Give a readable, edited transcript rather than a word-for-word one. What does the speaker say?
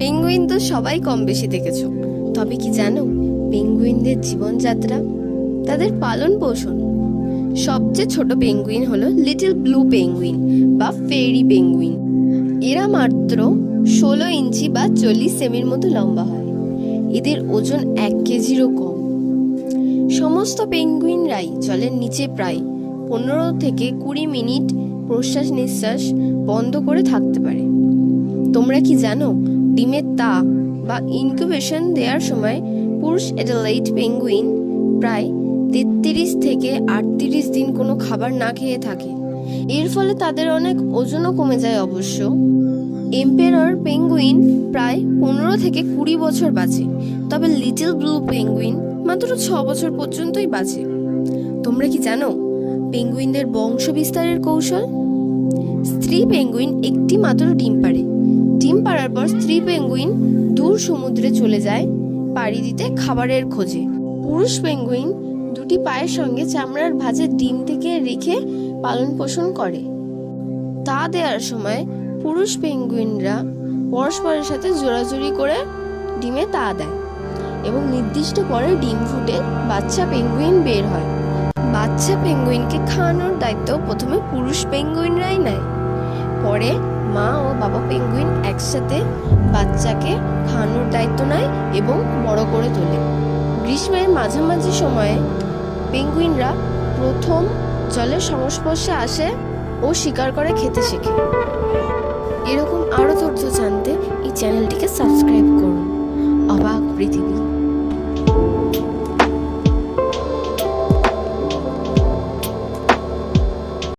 Penguin তো সবাই কম বেশি দেখেছো, তবে কি জানো পেঙ্গুইনদের জীবনযাত্রা, তাদের পালন পোষণ? সবচেয়ে ছোট পেঙ্গুইন হলো লিটল ব্লু পেঙ্গুইন বা ফেরি পেঙ্গুইন। এরা মাত্র 16 ইঞ্চি বা 40 সেমির মতো লম্বা হয়। এদের ওজন 1 কেজিরও কম। সমস্ত পেঙ্গুইনরাই জলের নিচে প্রায় 15 থেকে 20 মিনিট প্রশ্বাস নিঃশ্বাস বন্ধ করে থাকতে পারে। তোমরা কি জানো ডিমের তা বা ইনকিউবেশন দেওয়ার সময় পুরুষ অ্যাডাল্ট পেঙ্গুইন প্রায় 33 থেকে 38 দিন কোনো খাবার না খেয়ে থাকে। এর ফলে তাদের অনেক ওজনও কমে যায় অবশ্য। এম্পেরর পেঙ্গুইন প্রায় 15 থেকে 20 বছর বাঁচে, তবে লিটল ব্লু পেঙ্গুইন মাত্র 6 বছর পর্যন্তই বাঁচে। তোমরা কি জানো পেঙ্গুইনদের বংশ বিস্তারের কৌশল? স্ত্রী পেঙ্গুইন একটি মাত্র ডিম পাড়ে। ডিম পাড়ার পর স্ত্রী পেঙ্গুইন দূর সমুদ্রে চলে যায় পাড়ি দিতে খাবারের খোঁজে। পুরুষ পেঙ্গুইন দুটি পায়ের সঙ্গে চামড়ার ভাঁজে ডিম থেকে রেখে পালন পোষণ করে। তা দেওয়ার সময় পুরুষ পেঙ্গুইনরা পরস্পরের সাথে জোড়াজুড়ি করে ডিমে তা দেয় এবং নির্দিষ্ট পরে ডিম ফুটে বাচ্চা পেঙ্গুইন বের হয়। বাচ্চা পেঙ্গুইনকে খাওয়ানোর দায়িত্ব প্রথমে পুরুষ পেঙ্গুইনরাই নেয়। পরে মা ও বাবা পেঙ্গুইন একসাথে বাচ্চাকে খাওয়ানোর দায়িত্ব নেয় এবং বড় করে তোলে। গ্রীষ্মের মাঝামাঝি সময়ে পেঙ্গুইনরা প্রথম জলের সংস্পর্শে আসে ও শিকার করে খেতে শেখে। এরকম আরও তথ্য জানতে এই চ্যানেলটিকে সাবস্ক্রাইব করুন। অবাক পৃথিবী।